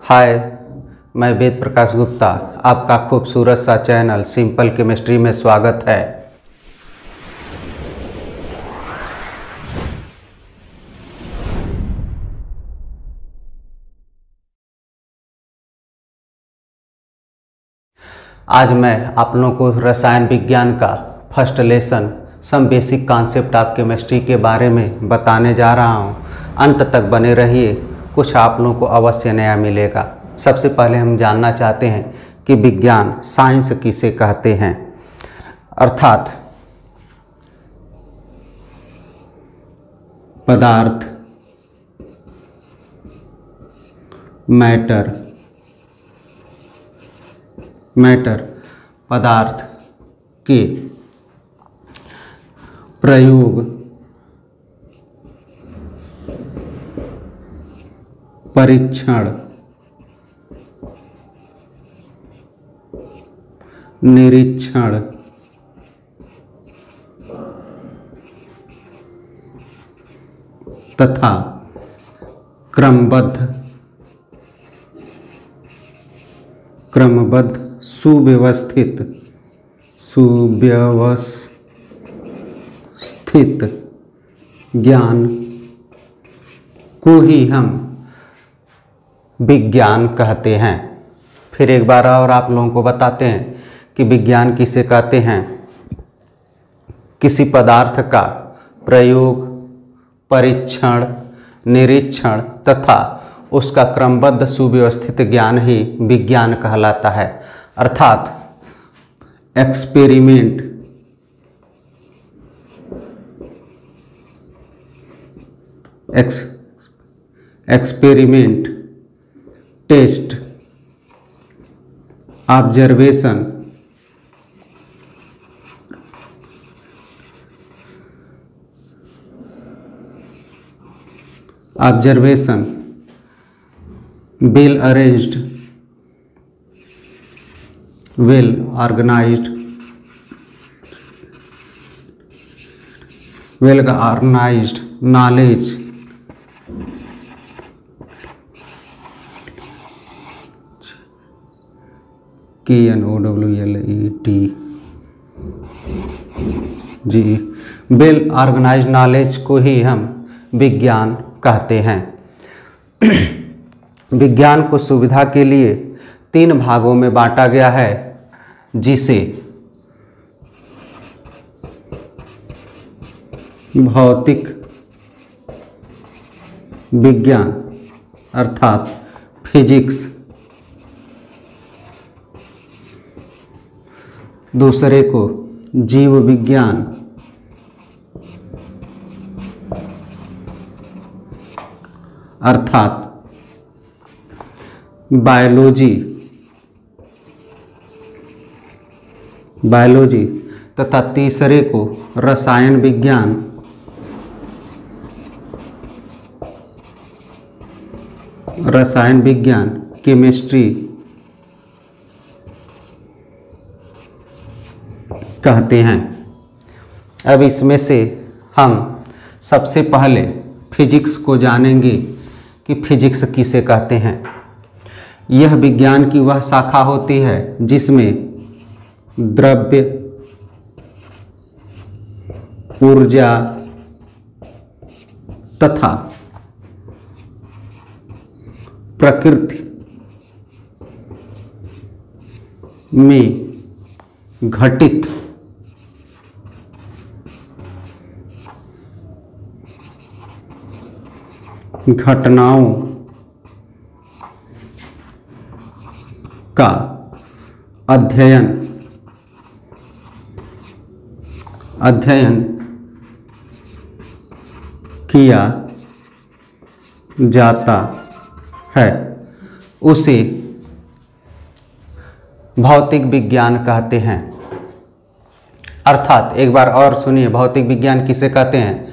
हाय, मैं वेद प्रकाश गुप्ता। आपका खूबसूरत सा चैनल सिंपल केमिस्ट्री में स्वागत है। आज मैं आप लोगों को रसायन विज्ञान का first lesson some basic concept of chemistry के बारे में बताने जा रहा हूँ। अंत तक बने रहिए, कुछ आप लोगों को अवश्य नया मिलेगा। सबसे पहले हम जानना चाहते हैं कि विज्ञान साइंस किसे कहते हैं, अर्थात पदार्थ, मैटर पदार्थ के प्रयोग, परीक्षण, निरीक्षण तथा क्रमबद्ध सुव्यवस्थित ज्ञान को ही हम विज्ञान कहते हैं। फिर एक बार और आप लोगों को बताते हैं कि विज्ञान किसे कहते हैं। किसी पदार्थ का प्रयोग, परीक्षण, निरीक्षण तथा उसका क्रमबद्ध सुव्यवस्थित ज्ञान ही विज्ञान कहलाता है। अर्थात experiment, test, observation, well organised knowledge, well organised knowledge को ही हम विज्ञान कहते हैं। विज्ञान को सुविधा के लिए 3 भागों में बांटा गया है, जिसे भौतिक विज्ञान अर्थात फिजिक्स, दूसरे को जीव विज्ञान अर्थात बायोलॉजी तथा तीसरे को रसायन विज्ञान केमिस्ट्री कहते हैं। अब इसमें से हम सबसे पहले फिजिक्स को जानेंगे कि फिजिक्स किसे कहते हैं। यह विज्ञान की वह शाखा होती है जिसमें द्रव्य, ऊर्जा तथा प्रकृति में घटित घटनाओं का अध्ययन किया जाता है, उसे भौतिक विज्ञान कहते हैं। अर्थात एक बार और सुनिए, भौतिक विज्ञान किसे कहते हैं।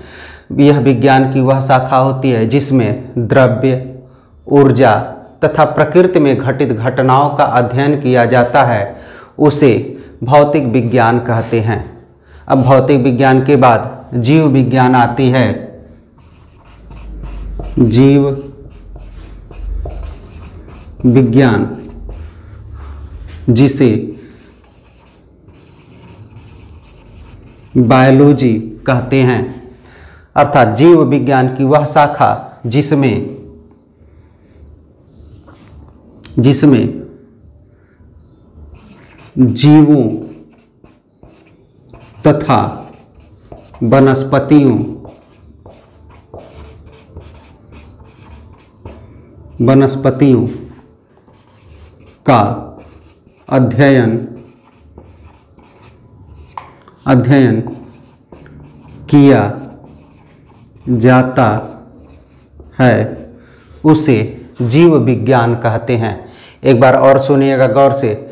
यह विज्ञान की वह शाखा होती है जिसमें द्रव्य, ऊर्जा तथा प्रकृति में घटित घटनाओं का अध्ययन किया जाता है, उसे भौतिक विज्ञान कहते हैं। अब भौतिक विज्ञान के बाद जीव विज्ञान आती है। जीव विज्ञान जिसे बायोलॉजी कहते हैं, अर्थात जीव विज्ञान की वह शाखा जिसमें जीवों तथा वनस्पतियों का अध्ययन किया जाता है उसे जीव विज्ञान कहते हैं। एक बार और सुनिएगा गौर से।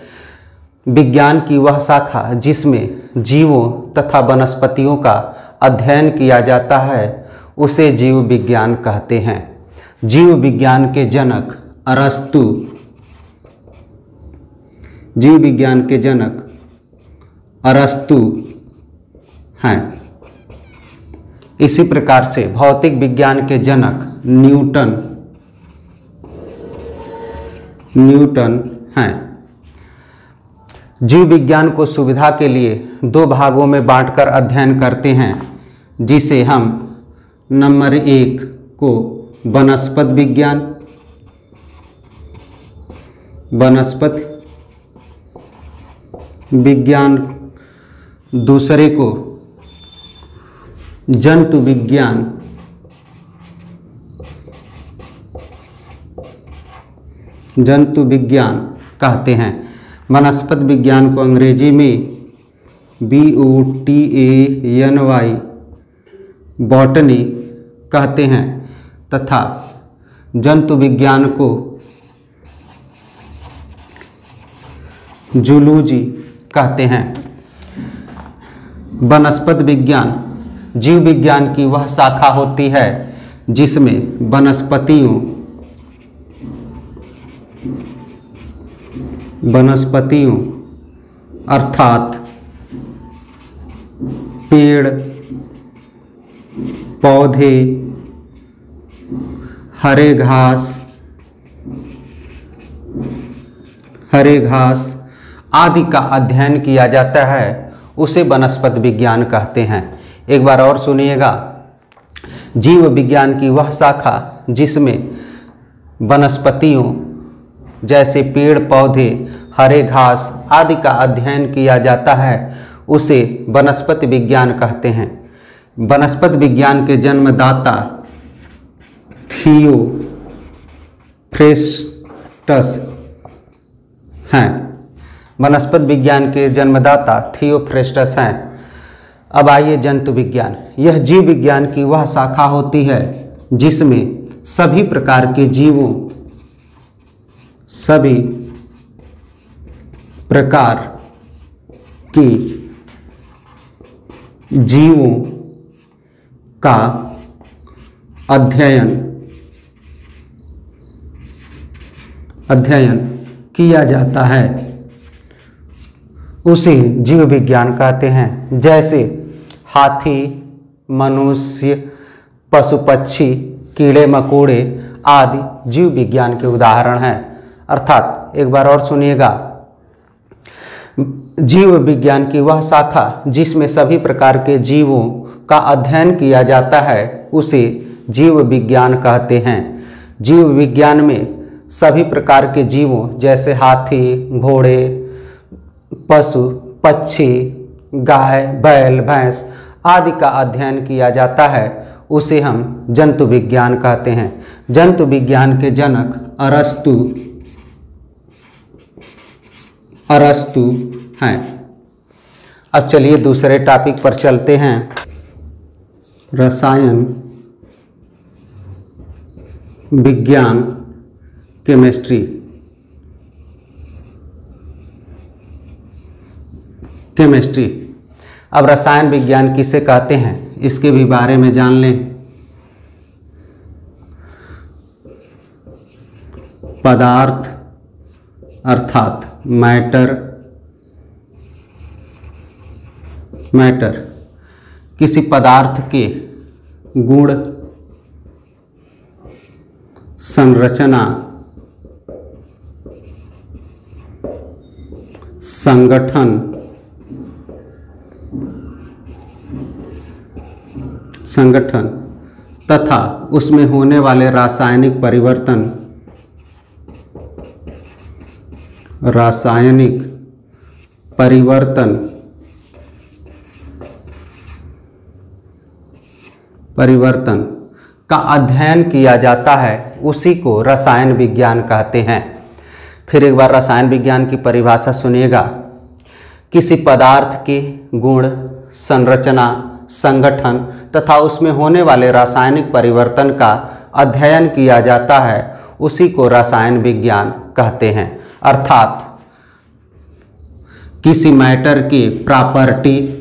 विज्ञान की वह शाखा जिसमें जीवों तथा वनस्पतियों का अध्ययन किया जाता है उसे जीव विज्ञान कहते हैं। जीव विज्ञान के जनक अरस्तु, जीव विज्ञान के जनक अरस्तु हैं। इसी प्रकार से भौतिक विज्ञान के जनक न्यूटन हैं। जीव विज्ञान को सुविधा के लिए दो भागों में बांटकर अध्ययन करते हैं, जिसे हम नंबर 1 को वनस्पति विज्ञान, दूसरे को जंतु विज्ञान कहते हैं। वनस्पति विज्ञान को अंग्रेजी में BOTANY बॉटनी कहते हैं तथा जंतु विज्ञान को जूलॉजी कहते हैं। वनस्पति विज्ञान जीव विज्ञान की वह शाखा होती है जिसमें वनस्पतियों अर्थात पेड़ पौधे, हरे घास आदि का अध्ययन किया जाता है उसे वनस्पति विज्ञान कहते हैं। एक बार और सुनिएगा। जीव विज्ञान की वह शाखा जिसमें वनस्पतियों जैसे पेड़ पौधे, हरे घास आदि का अध्ययन किया जाता है उसे वनस्पति विज्ञान कहते हैं। वनस्पति विज्ञान के जन्मदाता थियोफ्रेस्टस हैं। वनस्पति विज्ञान के जन्मदाता थियोफ्रेस्टस हैं। अब आइए जंतु विज्ञान। यह जीव विज्ञान की वह शाखा होती है जिसमें सभी प्रकार के जीवों का अध्ययन किया जाता है उसे जीव विज्ञान कहते हैं। जैसे हाथी, मनुष्य, पशु पक्षी, कीड़े मकोड़े आदि जीव विज्ञान के उदाहरण हैं। अर्थात एक बार और सुनिएगा। जीव विज्ञान की वह शाखा जिसमें सभी प्रकार के जीवों का अध्ययन किया जाता है उसे जीव विज्ञान कहते हैं। जीव विज्ञान में सभी प्रकार के जीवों जैसे हाथी, घोड़े, पशु पक्षी, गाय, बैल, भैंस आदि का अध्ययन किया जाता है उसे हम जंतु विज्ञान कहते हैं। जंतु विज्ञान के जनक अरस्तु हैं। अब चलिए दूसरे टॉपिक पर चलते हैं। रसायन विज्ञान, केमिस्ट्री। अब रसायन विज्ञान किसे कहते हैं इसके भी बारे में जान लें। पदार्थ अर्थात मैटर किसी पदार्थ के गुण, संरचना संगठन तथा उसमें होने वाले रासायनिक परिवर्तन का अध्ययन किया जाता है, उसी को रसायन विज्ञान कहते हैं। फिर एक बार रसायन विज्ञान की परिभाषा सुनिएगा। किसी पदार्थ के गुण, संरचना, संगठन तथा उसमें होने वाले रासायनिक परिवर्तन का अध्ययन किया जाता है, उसी को रसायन विज्ञान कहते हैं। अर्थात किसी मैटर की प्रॉपर्टी,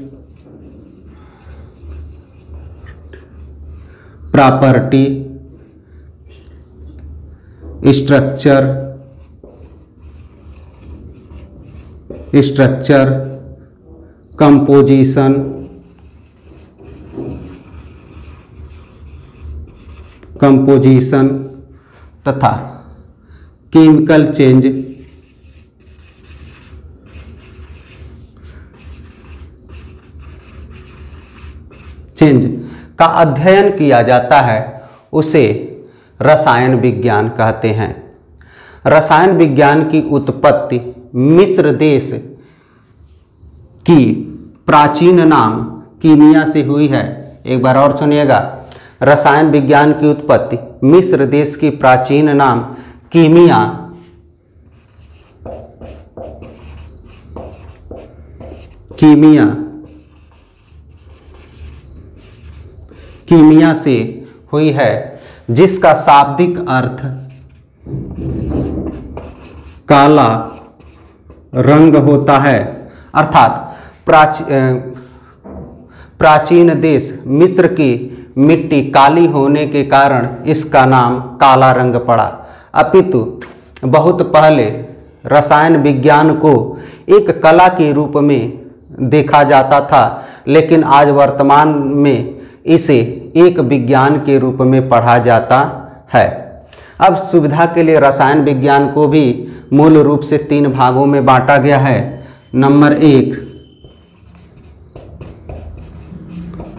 स्ट्रक्चर, कंपोजिशन तथा केमिकल चेंज का अध्ययन किया जाता है, उसे रसायन विज्ञान कहते हैं। रसायन विज्ञान की उत्पत्ति मिस्र देश की प्राचीन नाम कीमिया से हुई है। एक बार और सुनिएगा। रसायन विज्ञान की उत्पत्ति मिस्र देश की प्राचीन नाम कीमिया से हुई है, जिसका शाब्दिक अर्थ काला रंग होता है। अर्थात प्राचीन देश मिस्र की मिट्टी काली होने के कारण इसका नाम काला रंग पड़ा। अपितु बहुत पहले रसायन विज्ञान को एक कला के रूप में देखा जाता था, लेकिन आज वर्तमान में इसे एक विज्ञान के रूप में पढ़ा जाता है। अब सुविधा के लिए रसायन विज्ञान को भी मूल रूप से 3 भागों में बांटा गया है। नंबर 1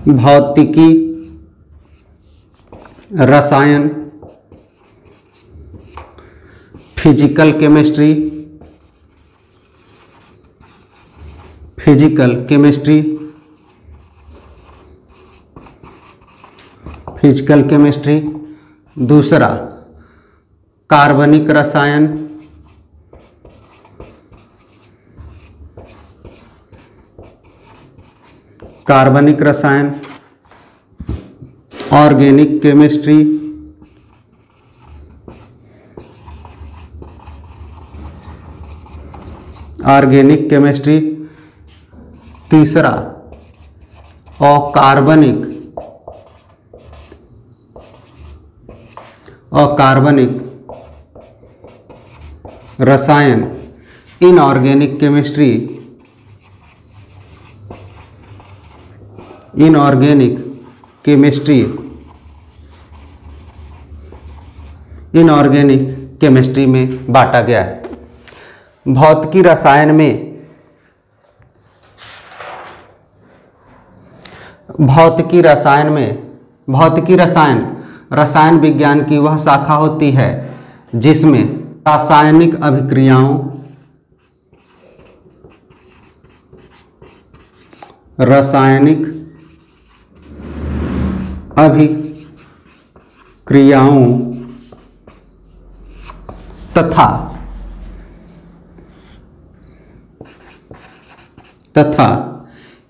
भौतिकी रसायन, फिजिकल केमिस्ट्री, फिजिकल केमिस्ट्री। दूसरा कार्बनिक रसायन, ऑर्गेनिक केमिस्ट्री, तीसरा अकार्बनिक रसायन, इनऑर्गेनिक केमिस्ट्री में बांटा गया है। भौतिकी रसायन रसायन विज्ञान की वह शाखा होती है जिसमें रासायनिक अभिक्रियाओं तथा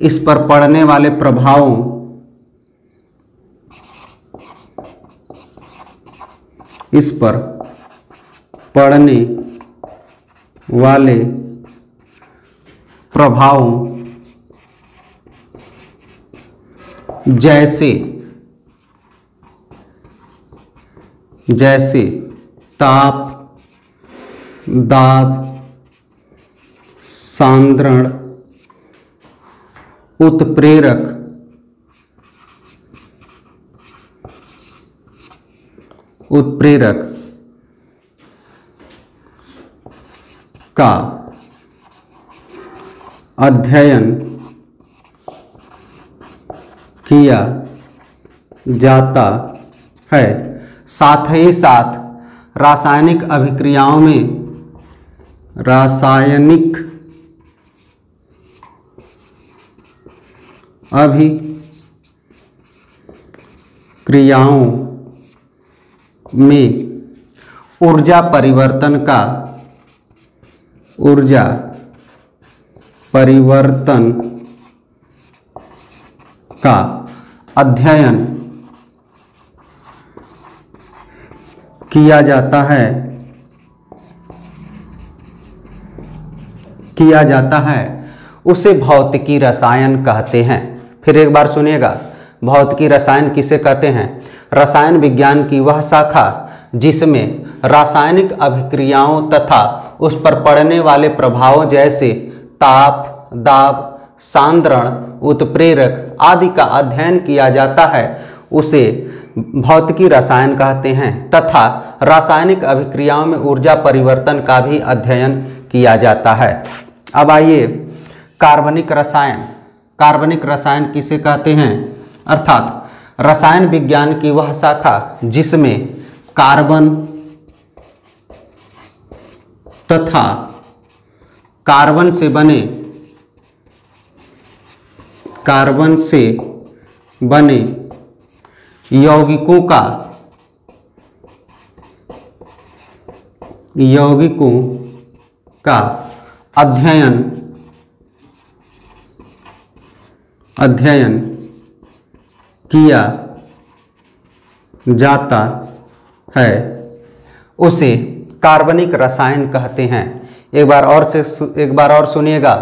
इस पर पड़ने वाले प्रभावों जैसे ताप, दाब, सांद्रण, उत्प्रेरक का अध्ययन किया जाता है। साथ ही साथ रासायनिक अभिक्रियाओं में रासायनिक अभिक्रियाओं में ऊर्जा परिवर्तन का अध्ययन किया जाता है उसे भौतिकी रसायन कहते हैं। फिर एक बार सुनिएगा, भौतिकी रसायन किसे कहते हैं? रसायन विज्ञान की वह शाखा जिसमें रासायनिक अभिक्रियाओं तथा उस पर पड़ने वाले प्रभावों जैसे ताप, दाब, सांद्रण, उत्प्रेरक आदि का अध्ययन किया जाता है, उसे भौतिकी रसायन कहते हैं। तथा रासायनिक अभिक्रियाओं में ऊर्जा परिवर्तन का भी अध्ययन किया जाता है। अब आइए कार्बनिक रसायन। कार्बनिक रसायन किसे कहते हैं? अर्थात रसायन विज्ञान की वह शाखा जिसमें कार्बन तथा कार्बन से बने यौगिकों का अध्ययन किया जाता है, उसे कार्बनिक रसायन कहते हैं। एक बार और सुनिएगा,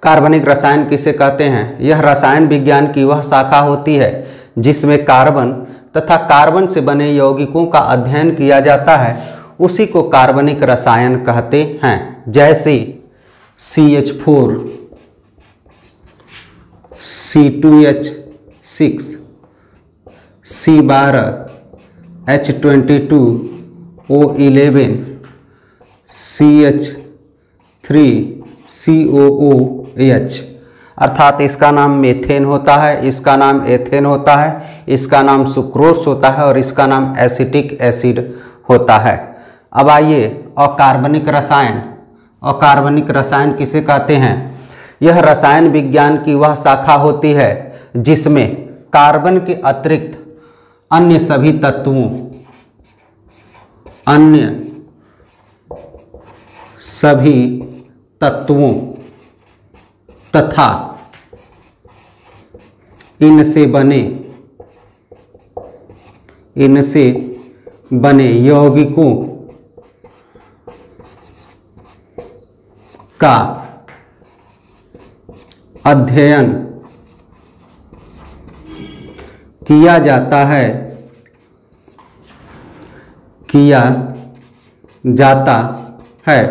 कार्बनिक रसायन किसे कहते हैं? यह रसायन विज्ञान की वह शाखा होती है जिसमें कार्बन तथा कार्बन से बने यौगिकों का अध्ययन किया जाता है, उसी को कार्बनिक रसायन कहते हैं। जैसे CH4, C2H6, C12, H22, O11, CH3, COOH। अर्थात इसका नाम मेथेन होता है, इसका नाम एथेन होता है, इसका नाम सुक्रोस होता है और इसका नाम एसिटिक एसिड होता है। अब आइए अकार्बनिक रसायन। अकार्बनिक रसायन किसे कहते हैं? यह रसायन विज्ञान की वह शाखा होती है जिसमें कार्बन के अतिरिक्त अन्य सभी तत्वों तथा इनसे बने यौगिकों का अध्ययन किया जाता है,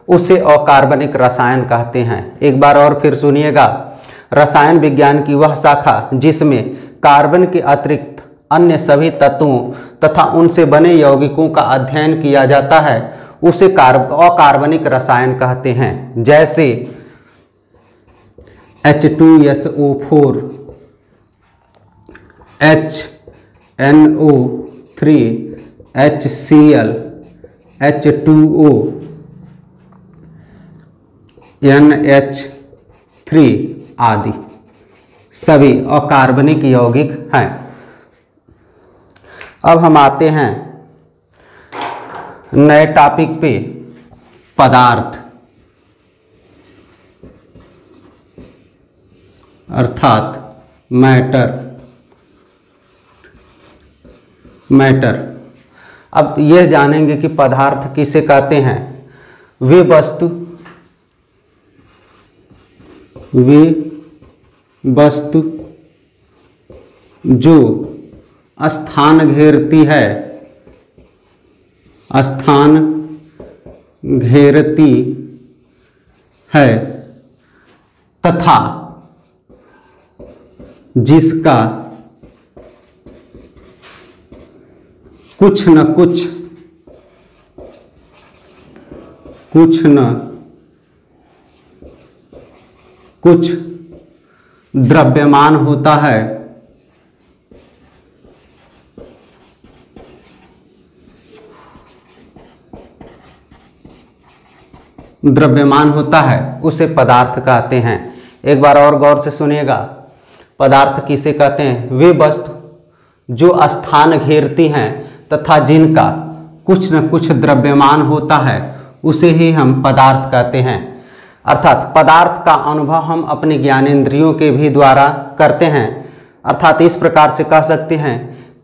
उसे अकार्बनिक रसायन कहते हैं। एक बार और फिर सुनिएगा, रसायन विज्ञान की वह शाखा जिसमें कार्बन के अतिरिक्त अन्य सभी तत्वों तथा उनसे बने यौगिकों का अध्ययन किया जाता है, उसे अकार्बनिक रसायन कहते हैं। जैसे H2SO4, HNO3, HCl, H2O, NH3 आदि सभी अकार्बनिक यौगिक हैं। अब हम आते हैं नए टॉपिक पे, पदार्थ अर्थात मैटर। अब यह जानेंगे कि पदार्थ किसे कहते हैं। वे वस्तु जो स्थान घेरती है तथा जिसका कुछ न कुछ द्रव्यमान होता है, द्रव्यमान होता है उसे पदार्थ कहते हैं। एक बार और गौर से सुनिएगा, पदार्थ किसे कहते हैं? वे वस्तु जो स्थान घेरती हैं तथा जिनका कुछ न कुछ द्रव्यमान होता है उसे ही हम पदार्थ कहते हैं। अर्थात पदार्थ का अनुभव हम अपने ज्ञानेंद्रियों के भी द्वारा करते हैं। अर्थात इस प्रकार से कह सकते हैं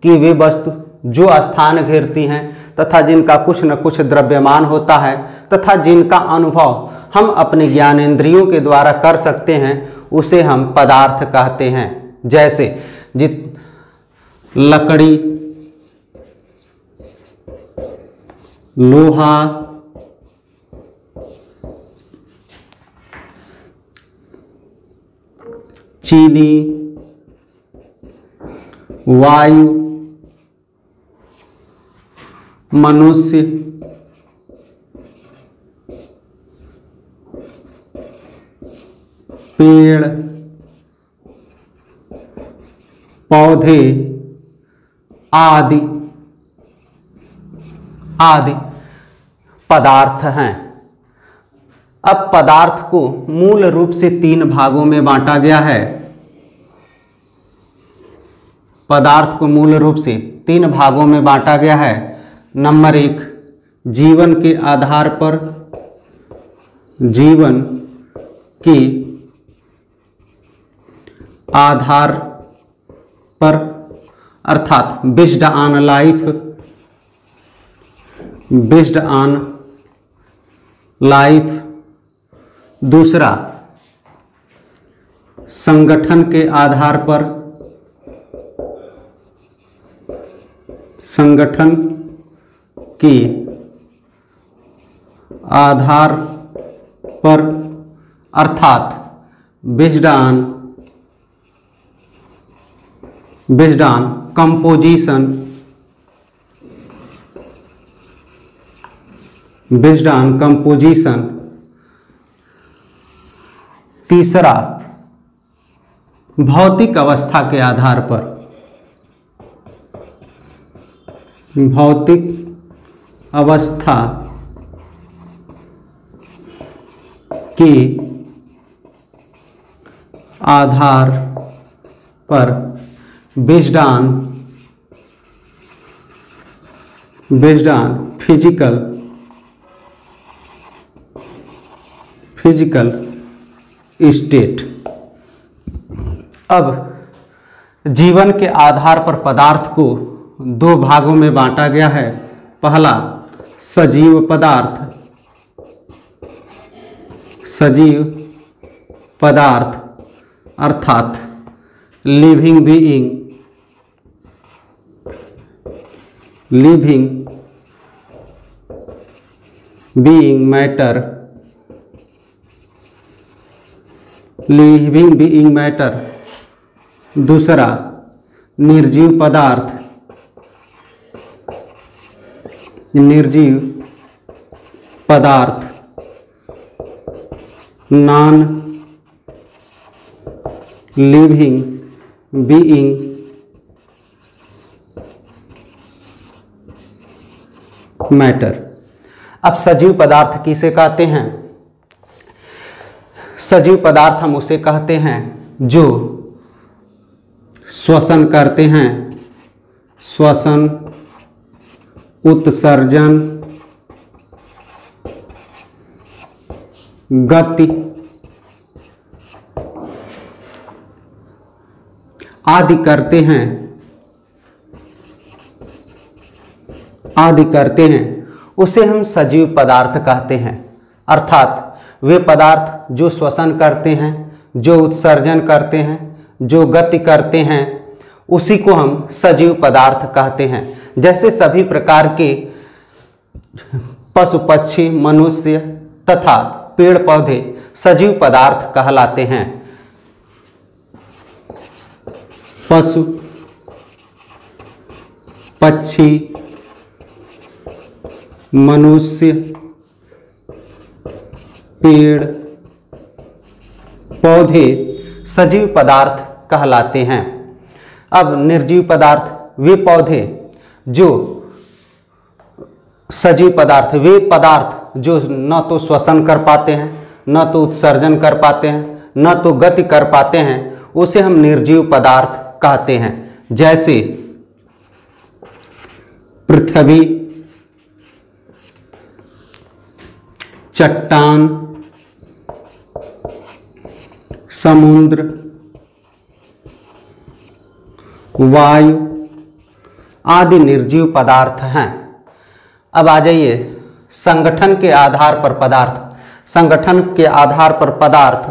कि वे वस्तु जो स्थान घेरती हैं तथा जिनका कुछ न कुछ द्रव्यमान होता है तथा जिनका अनुभव हम अपने ज्ञानेंद्रियों के द्वारा कर सकते हैं उसे हम पदार्थ कहते हैं। जैसे लकड़ी, लोहा, चीनी, वायु, मनुष्य, पेड़, पौधे आदि आदि पदार्थ हैं। अब पदार्थ को मूल रूप से 3 भागों में बांटा गया है। पदार्थ को मूल रूप से 3 भागों में बांटा गया है। नंबर 1, जीवन के आधार पर, जीवन के आधार पर अर्थात based on life, based on life. दूसरा, संगठन के आधार पर, संगठन के आधार पर अर्थात based on composition, based on composition. तीसरा, भौतिक अवस्था के आधार पर, भौतिक अवस्था के आधार पर बेस्ड ऑन फिजिकल स्टेट। अब जीवन के आधार पर पदार्थ को 2 भागों में बांटा गया है। पहला, सजीव पदार्थ, सजीव पदार्थ अर्थात living being, living being matter, living being matter. दूसरा, निर्जीव पदार्थ, निर्जीव पदार्थ, नॉन लिविंग बीइंग मैटर। अब सजीव पदार्थ किसे कहते हैं? सजीव पदार्थ हम उसे कहते हैं जो श्वसन करते हैं, श्वसन, उत्सर्जन, गति आदि करते हैं, उसे हम सजीव पदार्थ कहते हैं। अर्थात वे पदार्थ जो श्वसन करते हैं, जो उत्सर्जन करते हैं, जो गति करते हैं, उसी को हम सजीव पदार्थ कहते हैं। जैसे सभी प्रकार के पशु पक्षी, मनुष्य तथा पेड़ पौधे सजीव पदार्थ कहलाते हैं। पशु, पक्षी, मनुष्य, पेड़ पौधे सजीव पदार्थ कहलाते हैं। अब निर्जीव पदार्थ वे पौधे जो सजीव पदार्थ वे पदार्थ जो न तो श्वसन कर पाते हैं, न तो उत्सर्जन कर पाते हैं, न तो गति कर पाते हैं, उसे हम निर्जीव पदार्थ कहते हैं। जैसे पृथ्वी, चट्टान, समुद्र, वायु आदि निर्जीव पदार्थ हैं। अब आ जाइए संगठन के आधार पर पदार्थ। संगठन के आधार पर पदार्थ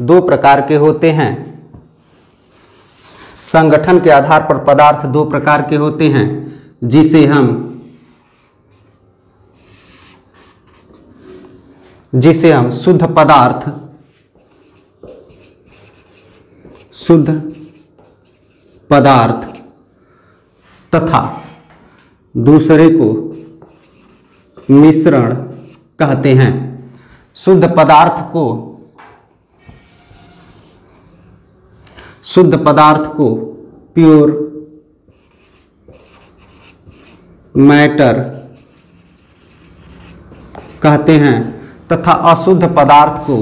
दो प्रकार के होते हैं। संगठन के आधार पर पदार्थ दो प्रकार के होते हैं, जिसे हम शुद्ध पदार्थ तथा दूसरे को मिश्रण कहते हैं। शुद्ध पदार्थ को प्योर मैटर कहते हैं तथा अशुद्ध पदार्थ को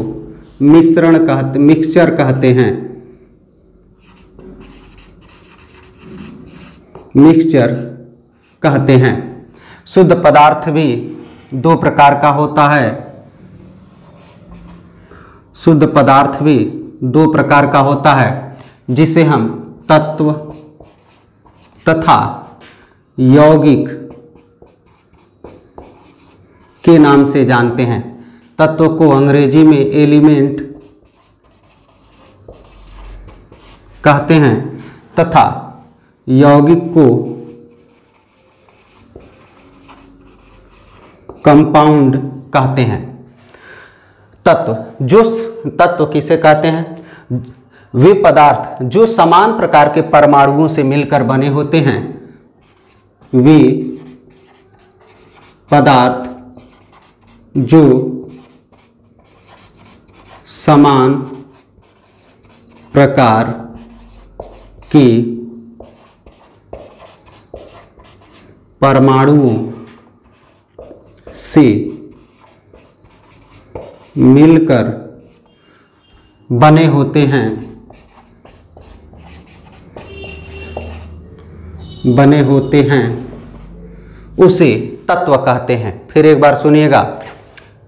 मिक्सचर कहते हैं। मिक्सचर कहते हैं। शुद्ध पदार्थ भी दो प्रकार का होता है। शुद्ध पदार्थ भी दो प्रकार का होता है, जिसे हम तत्व तथा यौगिक के नाम से जानते हैं। तत्व को अंग्रेजी में एलिमेंट कहते हैं तथा यौगिक को कंपाउंड कहते हैं। तत्व किसे कहते हैं? वे पदार्थ जो समान प्रकार के परमाणुओं से मिलकर बने होते हैं। वे पदार्थ जो समान प्रकार की परमाणुओं से मिलकर बने होते हैं, उसे तत्व कहते हैं। फिर एक बार सुनिएगा,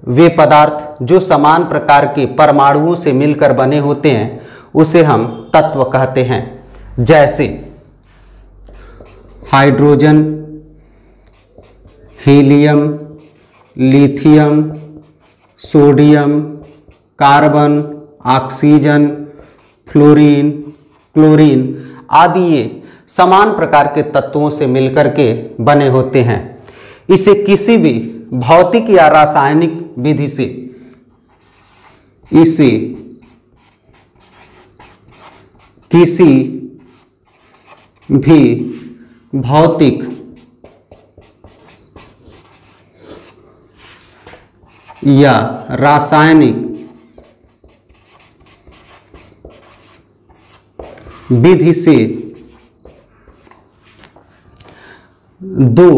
वे पदार्थ जो समान प्रकार के परमाणुओं से मिलकर बने होते हैं, उसे हम तत्व कहते हैं। जैसे hydrogen, helium, lithium, sodium, carbon, oxygen, fluorine, chlorine आदि ये समान प्रकार के तत्वों से मिलकर के बने होते हैं। इसे किसी भी भौतिक या रासायनिक विधि से किसी भी भौतिक या रासायनिक विधि से दो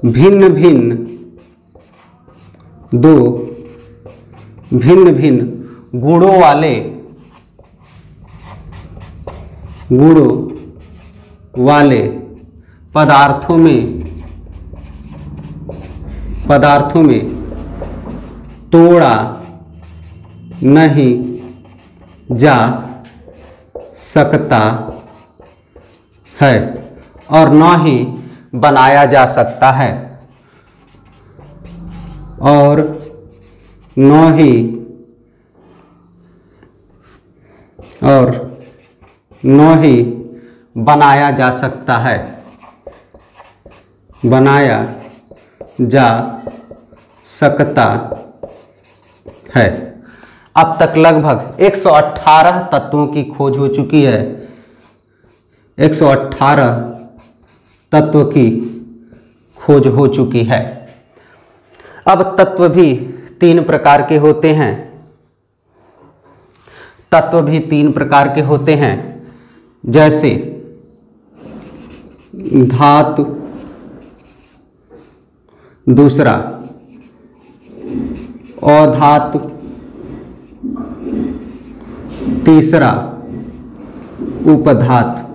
भिन्न भिन्न गुणों वाले पदार्थों में तोड़ा नहीं जा सकता है और न ही बनाया जा सकता है, और न ही बनाया जा सकता है, बनाया जा सकता है। अब तक लगभग 118 तत्वों की खोज हो चुकी है। 118 तत्व की खोज हो चुकी है। अब तत्व भी तीन प्रकार के होते हैं। तत्व भी 3 प्रकार के होते हैं, जैसे धातु, दूसरा अधातु, तीसरा उपधातु।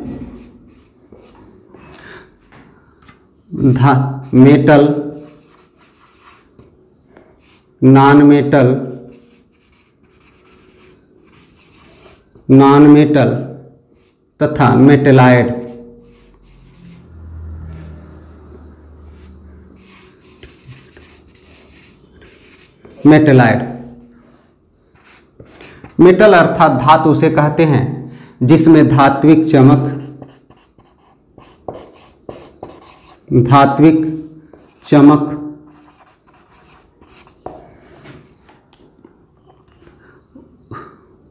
Metal, non metal, non metal तथा मेटेलाइड। मेटेलाइड, मेटल अर्थात धातु उसे कहते हैं जिसमें धात्विक चमक,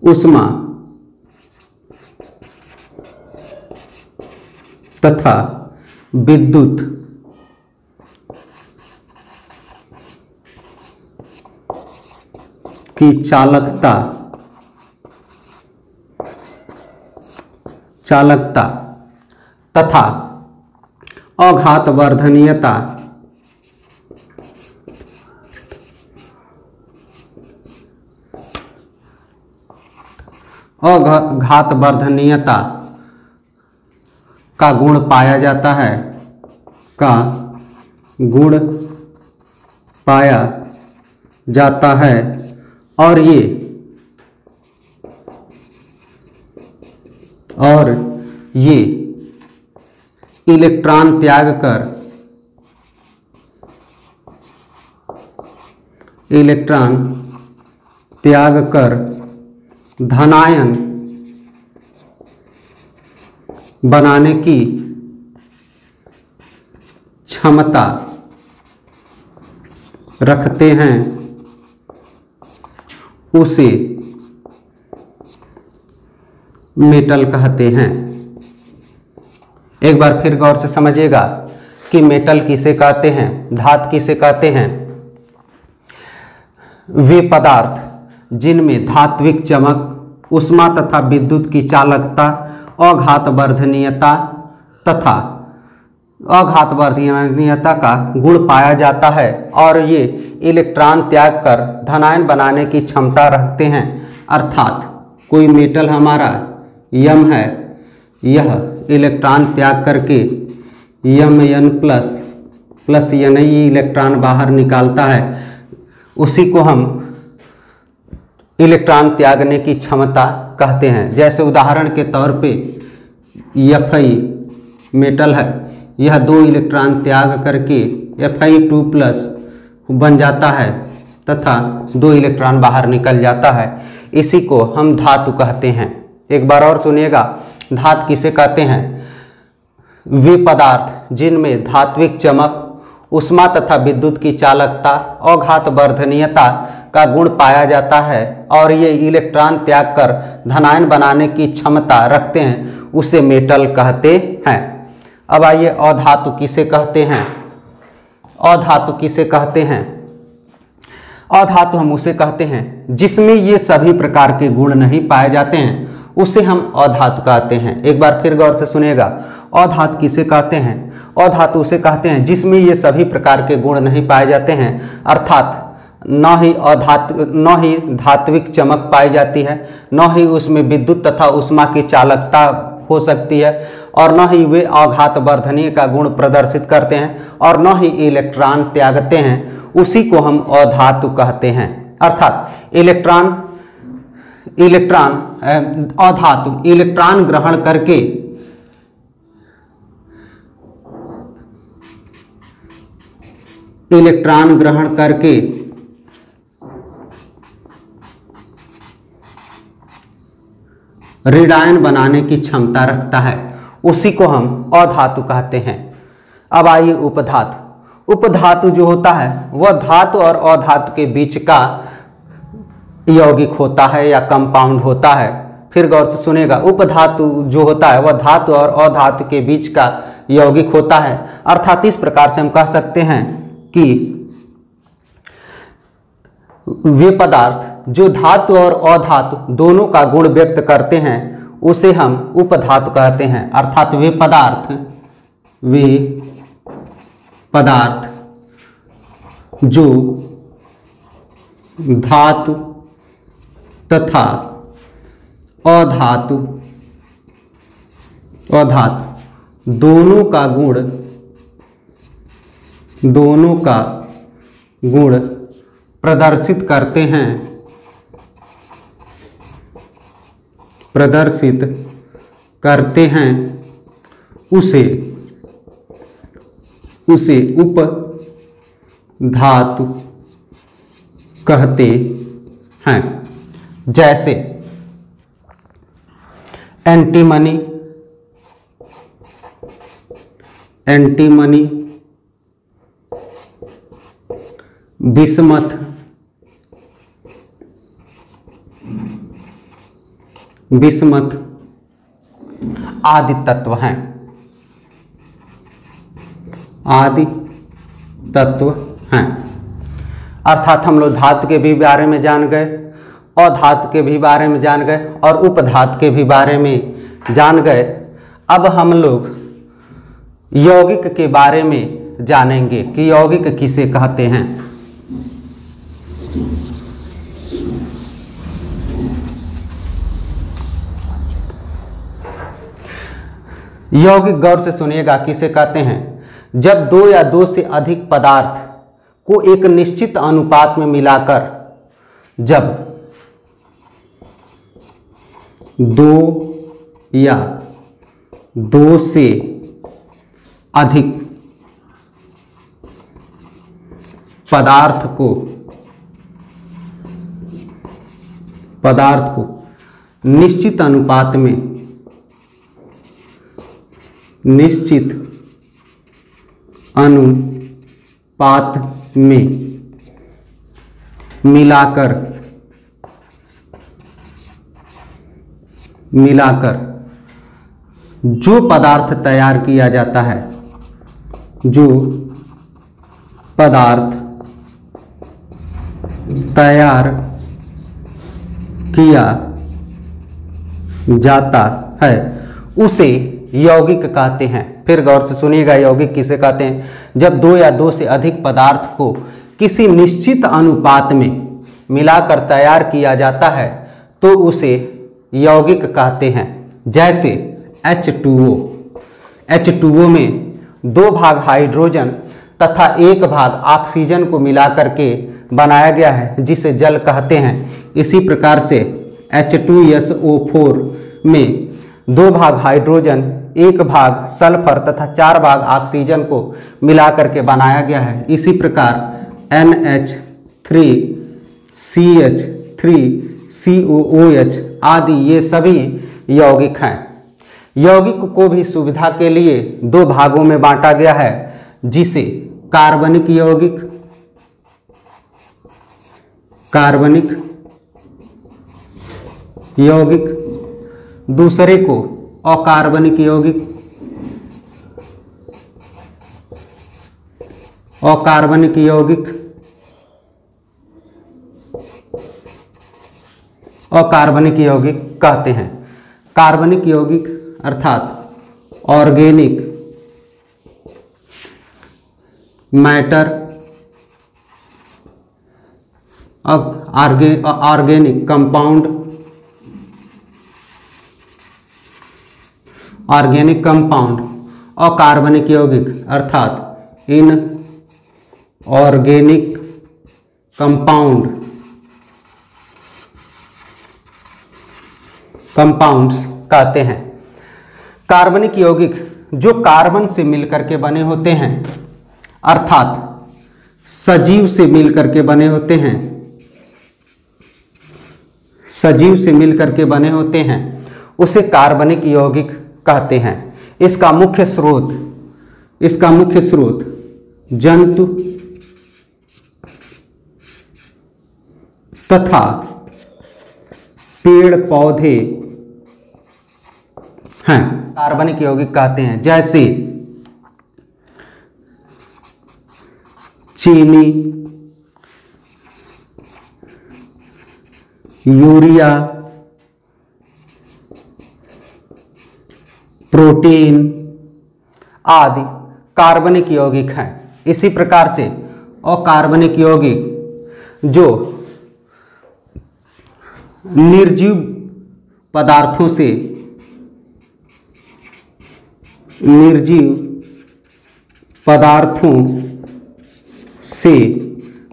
ऊष्मा तथा विद्युत की चालकता तथा अघात वर्धनीयता का गुण पाया जाता है और ये इलेक्ट्रॉन त्याग कर धनायन बनाने की क्षमता रखते हैं, उसे मेटल कहते हैं। एक बार फिर गौर से समझिएगा कि मेटल किसे कहते हैं, धातु किसे कहते हैं। वे पदार्थ जिनमें धात्विक चमक, ऊष्मा तथा विद्युत की चालकता, अघात वर्धनीयता का गुण पाया जाता है और ये इलेक्ट्रॉन त्याग कर धनायन बनाने की क्षमता रखते हैं। अर्थात कोई मेटल हमारा यम है, यह इलेक्ट्रॉन त्याग करके Mn प्लस Ni इलेक्ट्रॉन बाहर निकालता है, उसी को हम इलेक्ट्रॉन त्यागने की क्षमता कहते हैं। जैसे उदाहरण के तौर पे Fi मेटल है, यह 2 इलेक्ट्रॉन त्याग करके Fi2+ बन जाता है तथा 2 इलेक्ट्रॉन बाहर निकल जाता है। इसी को हम धातु कहते हैं। एक बार और सुनिएगा, धातु किसे कहते हैं। वे पदार्थ जिनमें धात्विक चमक, ऊष्मा तथा विद्युत की चालकता, अघात वर्धनीयता का गुण पाया जाता है और ये इलेक्ट्रॉन त्याग कर धनायन बनाने की क्षमता रखते हैं, उसे मेटल कहते हैं। अब आइए अधातु किसे कहते हैं। अधातु किसे कहते हैं। अधातु हम उसे कहते हैं जिसमें ये सभी प्रकार के गुण नहीं पाए जाते हैं, उसे हम अधातु कहते हैं। एक बार फिर गौर से सुनिएगा, अधातु किसे कहते हैं। अधातु उसे कहते हैं जिसमें ये सभी प्रकार के गुण नहीं पाए जाते हैं, अर्थात न ही धात्विक चमक पाई जाती है, न ही उसमें विद्युत तथा ऊष्मा की चालकता हो सकती है, और न ही वे अघात वर्धनीय का गुण प्रदर्शित करते हैं, और न ही इलेक्ट्रॉन त्यागते हैं, उसी को हम अधातु कहते हैं। अर्थात अधातु इलेक्ट्रॉन ग्रहण करके ऋणायन बनाने की क्षमता रखता है, उसी को हम अधातु कहते हैं। अब आइए उपधातु। उपधातु जो होता है वह धातु और अधातु के बीच का यौगिक होता है या कंपाउंड होता है। फिर गौर से सुनेगा, उपधातु जो होता है वह धातु और अधातु के बीच का यौगिक होता है। अर्थात इस प्रकार से हम कह सकते हैं कि वे पदार्थ जो धातु और अधातु दोनों का गुण व्यक्त करते हैं उसे हम उपधातु कहते हैं। अर्थात वे पदार्थ जो धातु तथा अधातु दोनों का गुण प्रदर्शित करते हैं उसे उपधातु कहते हैं। जैसे एंटीमनी, बिस्मथ, आदि तत्व हैं। अर्थात हम लोग धातु के भी बारे में जान गए, अधातु के भी बारे में जान गए और उपधातु के भी बारे में जान गए। अब हम लोग यौगिक के बारे में जानेंगे कि यौगिक किसे कहते हैं। यौगिक गौर से सुनिएगा किसे कहते हैं। जब दो या दो से अधिक पदार्थ को एक निश्चित अनुपात में मिलाकर, जब दो या दो से अधिक पदार्थ को निश्चित अनुपात में मिलाकर जो पदार्थ तैयार किया जाता है, जो पदार्थ तैयार किया जाता है उसे यौगिक कहते हैं। फिर गौर से सुनिएगा यौगिक किसे कहते हैं। जब दो या दो से अधिक पदार्थ को किसी निश्चित अनुपात में मिलाकर तैयार किया जाता है तो उसे यौगिक कहते हैं। जैसे H2O में 2 भाग हाइड्रोजन तथा 1 भाग ऑक्सीजन को मिलाकर के बनाया गया है जिसे जल कहते हैं। इसी प्रकार से H2SO4 में 2 भाग हाइड्रोजन, 1 भाग सल्फर तथा 4 भाग ऑक्सीजन को मिलाकर के बनाया गया है। इसी प्रकार NH3CH3COOH आदि ये सभी यौगिक हैं। यौगिक को भी सुविधा के लिए 2 भागों में बांटा गया है, जिसे कार्बनिक यौगिक, दूसरे को अकार्बनिक यौगिक कहते हैं। कार्बनिक यौगिक अर्थात ऑर्गेनिक मैटर, ऑर्गेनिक कंपाउंड, अकार्बनिक यौगिक अर्थात इन ऑर्गेनिक कंपाउंड्स कहते हैं। कार्बनिक यौगिक जो कार्बन से मिलकर के बने होते हैं, अर्थात सजीव से मिलकर के बने होते हैं, उसे कार्बनिक यौगिक कहते हैं। इसका मुख्य स्रोत जंतु तथा पेड़ पौधे हैं, कार्बनिक यौगिक कहते हैं। जैसे चीनी, यूरिया, प्रोटीन आदि कार्बनिक यौगिक हैं। इसी प्रकार से अकार्बनिक यौगिक जो निर्जीव पदार्थों से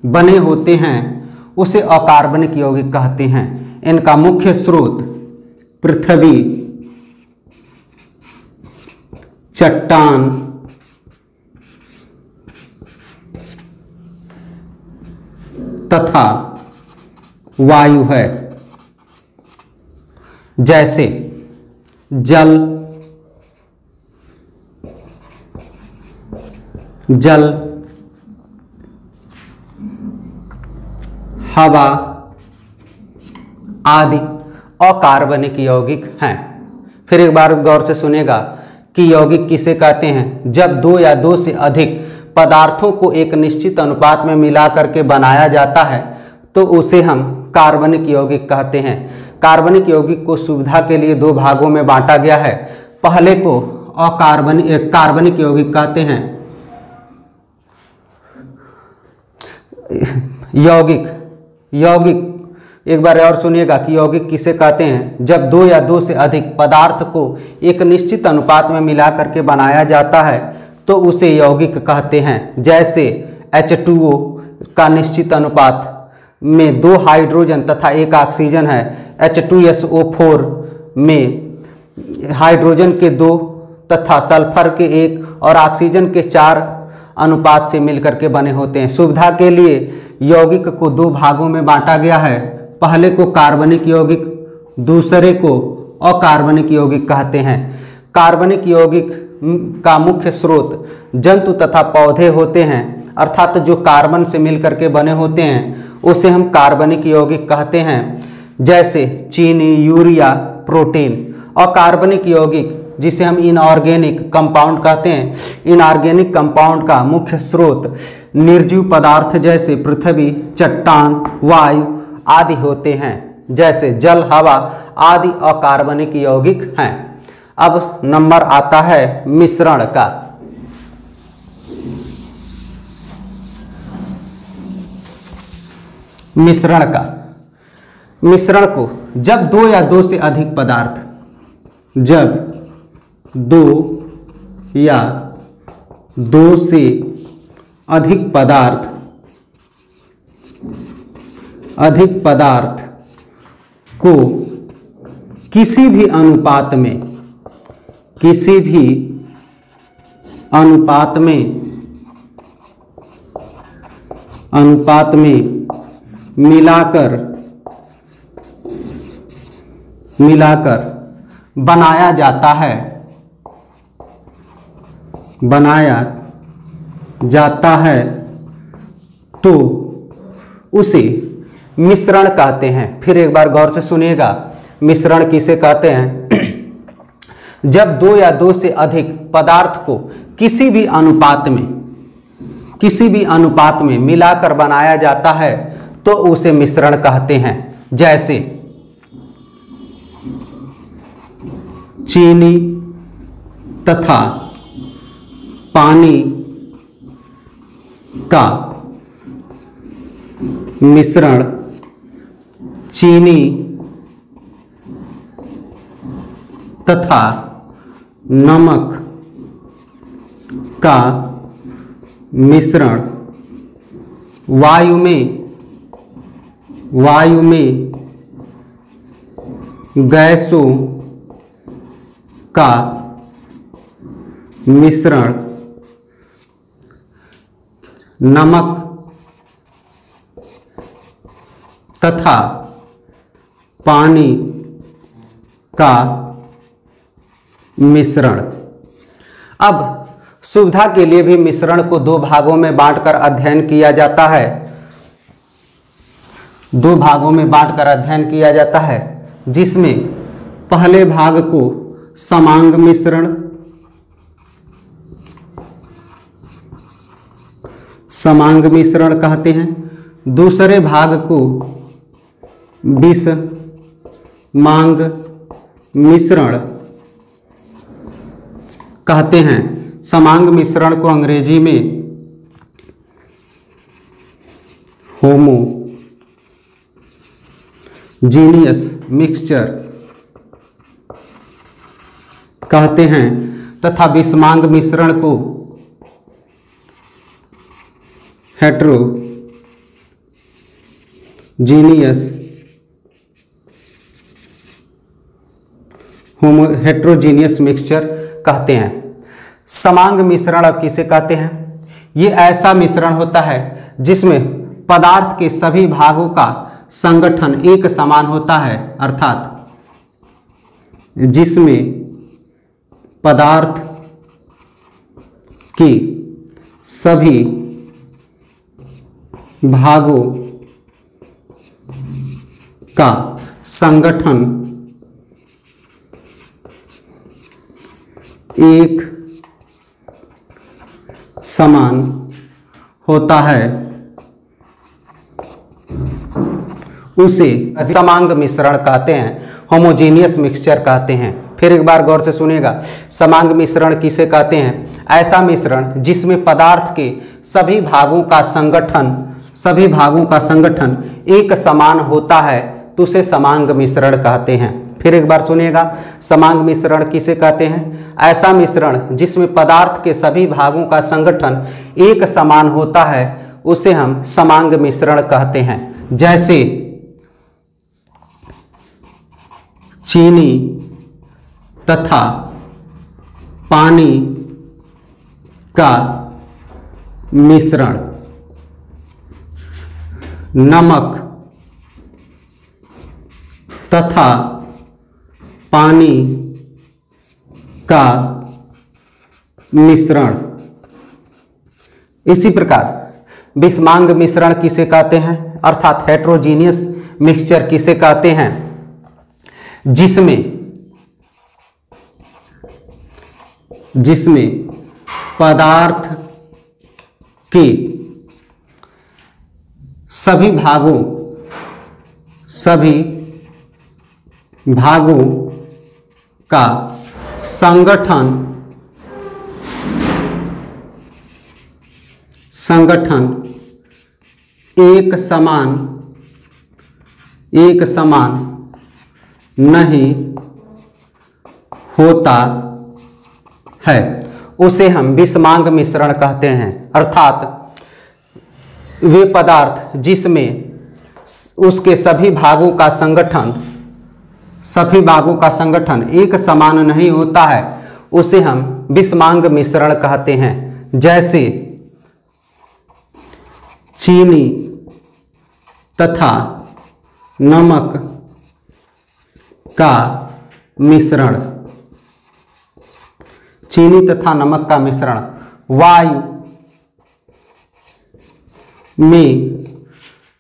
बने होते हैं उसे अकार्बनिक यौगिक कहते हैं। इनका मुख्य स्रोत पृथ्वी, चट्टान, तथा वायु है। जैसे जल, हवा आदि अकार्बनिक यौगिक हैं। फिर एक बार गौर से सुनेगा कि यौगिक किसे कहते हैं? जब दो या दो से अधिक पदार्थों को एक निश्चित अनुपात में मिला करके बनाया जाता है तो उसे हम कार्बनिक यौगिक कहते हैं। कार्बनिक यौगिक को सुविधा के लिए दो भागों में बांटा गया है। पहले को कार्बनिक यौगिक कहते हैं। यौगिक एक बार और सुनिएगा कि यौगिक किसे कहते हैं? जब दो या दो से अधिक पदार्थ को एक निश्चित अनुपात में मिला करके बनाया जाता है तो उसे यौगिक कहते हैं। जैसे H2O का निश्चित अनुपात में 2 हाइड्रोजन तथा 1 ऑक्सीजन है। H2SO4 में हाइड्रोजन के 2 तथा सल्फर के 1 और ऑक्सीजन के 4 अनुपात से मिलकर के बने होते हैं। सुविधा के लिए यौगिक को 2 भागों में बांटा गया है। पहले को कार्बनिक यौगिक, दूसरे को अकार्बनिक यौगिक कहते हैं। कार्बनिक यौगिक का मुख्य स्रोत जंतु तथा पौधे होते हैं, अर्थात जो कार्बन से मिलकर के बने होते हैं उसे हम कार्बनिक यौगिक कहते हैं। जैसे चीनी, यूरिया, प्रोटीन। अकार्बनिक यौगिक जिसे हम इनऑर्गेनिक कंपाउंड कहते हैं, इनऑर्गेनिक कंपाउंड का मुख्य स्रोत निर्जीव पदार्थ जैसे पृथ्वी, चट्टान, वायु आदि होते हैं। जैसे जल, हवा आदि अकार्बनिक यौगिक हैं। अब नंबर आता है मिश्रण का। मिश्रण को जब 2 या 2 से अधिक पदार्थ, जब 2 या 2 से अधिक पदार्थ को किसी भी अनुपात में मिलाकर बनाया जाता है तो उसे मिश्रण कहते हैं। फिर एक बार गौर से सुनिएगा, मिश्रण किसे कहते हैं? जब 2 या 2 से अधिक पदार्थ को किसी भी अनुपात में मिलाकर बनाया जाता है तो उसे मिश्रण कहते हैं। जैसे चीनी तथा पानी का मिश्रण, चीनी तथा नमक का मिश्रण वायु में गैसों का मिश्रण, नमक तथा पानी का मिश्रण। अब सुविधा के लिए भी मिश्रण को 2 भागों में बांटकर अध्ययन किया जाता है। 2 भागों में बांटकर अध्ययन किया जाता है, जिसमें पहले भाग को समांग मिश्रण कहते हैं। दूसरे भाग को बिसमांग मिश्रण कहते हैं। समांग मिश्रण को अंग्रेजी में होमोजीनियस मिक्सचर कहते हैं तथा बिसमांग मिश्रण को हेट्रोजीनियस मिक्सचर कहते हैं। समांग मिश्रण अब किसे कहते हैं? ये ऐसा मिश्रण होता है जिसमें पदार्थ के सभी भागों का संगठन एक समान होता है, अर्थात जिसमें पदार्थ के सभी भागों का संगठन एक समान होता है, उसे समांग मिश्रण कहते हैं, होमोजेनियस मिक्सचर कहते हैं। फिर एक बार गौर से सुनिएगा, समांग मिश्रण किसे कहते हैं? ऐसा मिश्रण जिसमें पदार्थ के सभी भागों का संगठन एक समान होता है तो उसे समांग मिश्रण कहते हैं। फिर एक बार सुनिएगा, समांग मिश्रण किसे कहते हैं? ऐसा मिश्रण जिसमें पदार्थ के सभी भागों का संगठन एक समान होता है उसे हम समांग मिश्रण कहते हैं। जैसे चीनी तथा पानी का मिश्रण, नमक तथा पानी का मिश्रण। इसी प्रकार बिसमांग मिश्रण किसे कहते हैं? अर्थात हेट्रोजीनियस मिक्सचर किसे कहते हैं? जिसमें पदार्थ के सभी भागों का संगठन एक समान नहीं होता है उसे हम बिसमांग मिश्रण कहते हैं। अर्थात वे पदार्थ जिसमें उसके सभी भागों का संगठन एक समान नहीं होता है उसे हम बिसमांग मिश्रण कहते हैं। जैसे चीनी तथा नमक का मिश्रण, चीनी तथा नमक का मिश्रण वायु में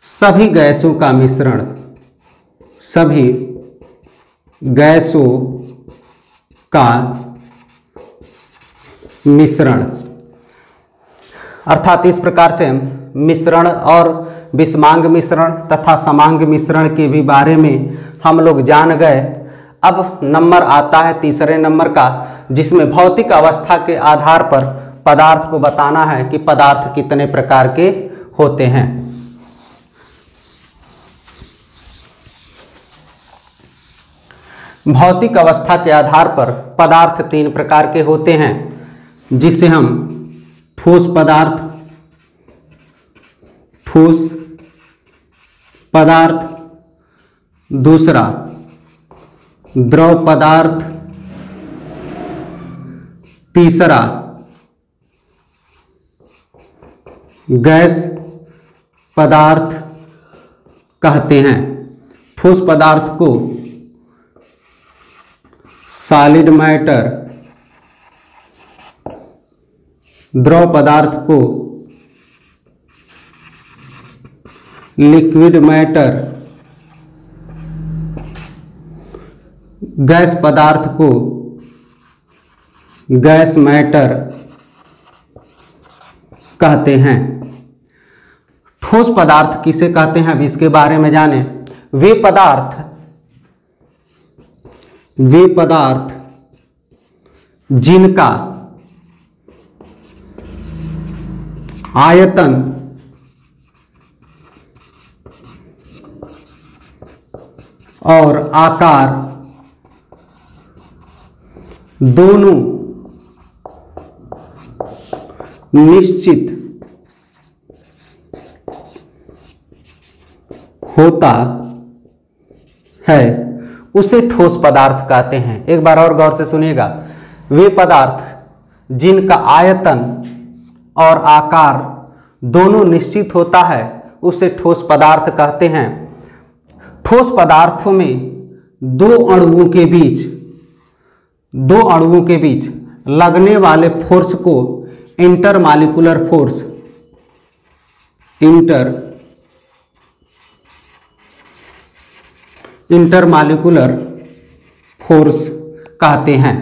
सभी गैसों का मिश्रण, सभी गैसों का मिश्रण। अर्थात इस प्रकार से मिश्रण और बिसमांग मिश्रण तथा समांग मिश्रण के भी बारे में हम लोग जान गए। अब नंबर आता है तीसरे नंबर का, जिसमें भौतिक अवस्था के आधार पर पदार्थ को बताना है कि पदार्थ कितने प्रकार के होते हैं। भौतिक अवस्था के आधार पर पदार्थ तीन प्रकार के होते हैं, जिसे हम ठोस पदार्थ, दूसरा द्रव पदार्थ, तीसरा गैस पदार्थ कहते हैं। ठोस पदार्थ को सॉलिड मैटर, द्रव पदार्थ को लिक्विड मैटर, गैस पदार्थ को गैस मैटर कहते हैं। ठोस पदार्थ किसे कहते हैं, अब इसके बारे में जानें। वे पदार्थ जिनका आयतन और आकार दोनों निश्चित होता है उसे ठोस पदार्थ कहते हैं। एक बार और गौर से सुनिएगा, वे पदार्थ जिनका आयतन और आकार दोनों निश्चित होता है उसे ठोस पदार्थ कहते हैं। ठोस पदार्थों में दो अणुओं के बीच लगने वाले फोर्स को इंटरमॉलिक्यूलर फोर्स कहते हैं।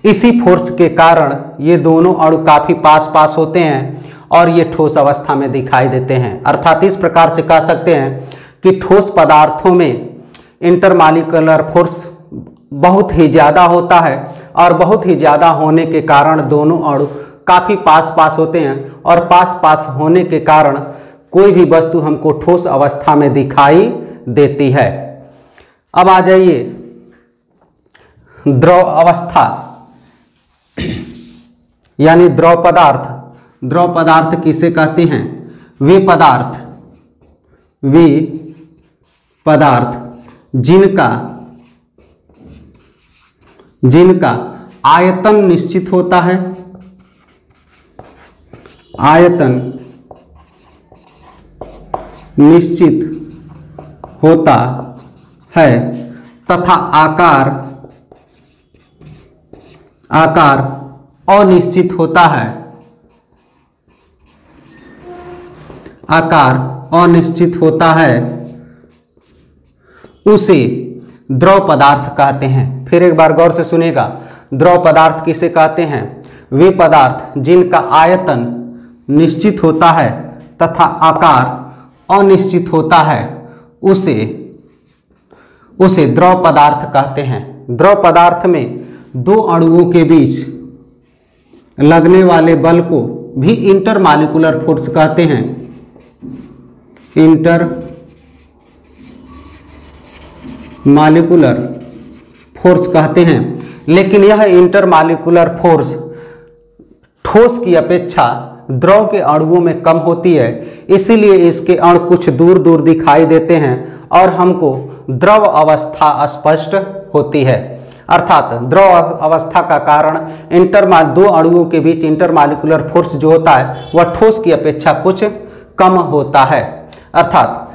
इसी फोर्स के कारण ये दोनों अणु काफी पास होते हैं और ये ठोस अवस्था में दिखाई देते हैं। अर्थात इस प्रकार से कह सकते हैं कि ठोस पदार्थों में इंटरमॉलिक्यूलर फोर्स बहुत ही ज़्यादा होता है और बहुत ही ज़्यादा होने के कारण दोनों अणु काफ़ी पास होते हैं और पास होने के कारण कोई भी वस्तु हमको ठोस अवस्था में दिखाई देती है। अब आ जाइए द्रव अवस्था यानी द्रव पदार्थ किसे कहते हैं? वे पदार्थ जिनका आयतन निश्चित होता है, तथा आकार अनिश्चित होता है, उसे द्रव पदार्थ कहते हैं। फिर एक बार गौर से सुनिएगा, द्रव पदार्थ किसे कहते हैं? वे पदार्थ जिनका आयतन निश्चित होता है तथा आकार अनिश्चित होता है, उसे द्रव पदार्थ कहते हैं। द्रव पदार्थ में दो अणुओं के बीच लगने वाले बल को भी इंटरमॉलिक्यूलर फोर्स कहते हैं। इंटरमॉलिक्यूलर फोर्स कहते हैं। लेकिन यह इंटरमॉलिक्यूलर फोर्स ठोस की अपेक्षा द्रव के अणुओं में कम होती है, इसीलिए इसके अणु कुछ दूर दिखाई देते हैं और हमको द्रव अवस्था स्पष्ट होती है। अर्थात द्रव अवस्था का कारण दो अणुओं के बीच इंटरमॉलिक्यूलर फोर्स जो होता है वह ठोस की अपेक्षा कुछ कम होता है। अर्थात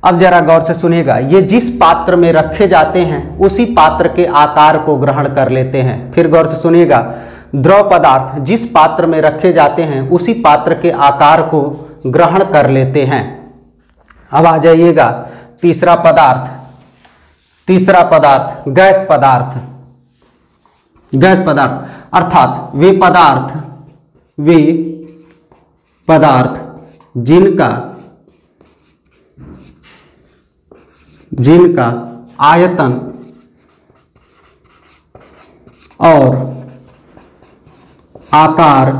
अब जरा गौर से सुनिएगा, ये जिस पात्र में रखे जाते हैं उसी पात्र के आकार को ग्रहण कर लेते हैं। फिर गौर से सुनिएगा, द्रव पदार्थ जिस पात्र में रखे जाते हैं उसी पात्र के आकार को ग्रहण कर लेते हैं। अब आ जाइएगा तीसरा पदार्थ गैस पदार्थ अर्थात वे पदार्थ जिनका आयतन और आकार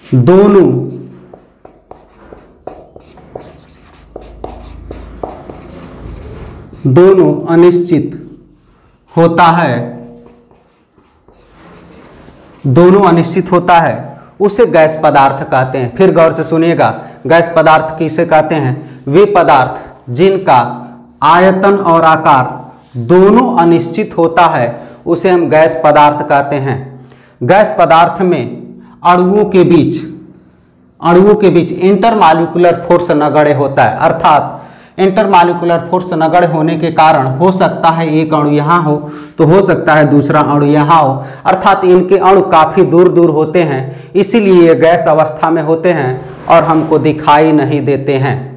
दोनों अनिश्चित होता है, उसे गैस पदार्थ कहते हैं। फिर गौर से सुनिएगा, गैस पदार्थ किसे कहते हैं? वे पदार्थ जिनका आयतन और आकार दोनों अनिश्चित होता है उसे हम गैस पदार्थ कहते हैं। गैस पदार्थ में अणुओं के बीच इंटरमॉलिक्यूलर फोर्स नगण्य होता है। अर्थात इंटरमॉलिक्यूलर फोर्स नगण्य होने के कारण हो सकता है एक अणु यहाँ हो तो हो सकता है दूसरा अणु यहाँ हो, अर्थात इनके अणु काफ़ी दूर होते हैं, इसीलिए ये गैस अवस्था में होते हैं और हमको दिखाई नहीं देते हैं।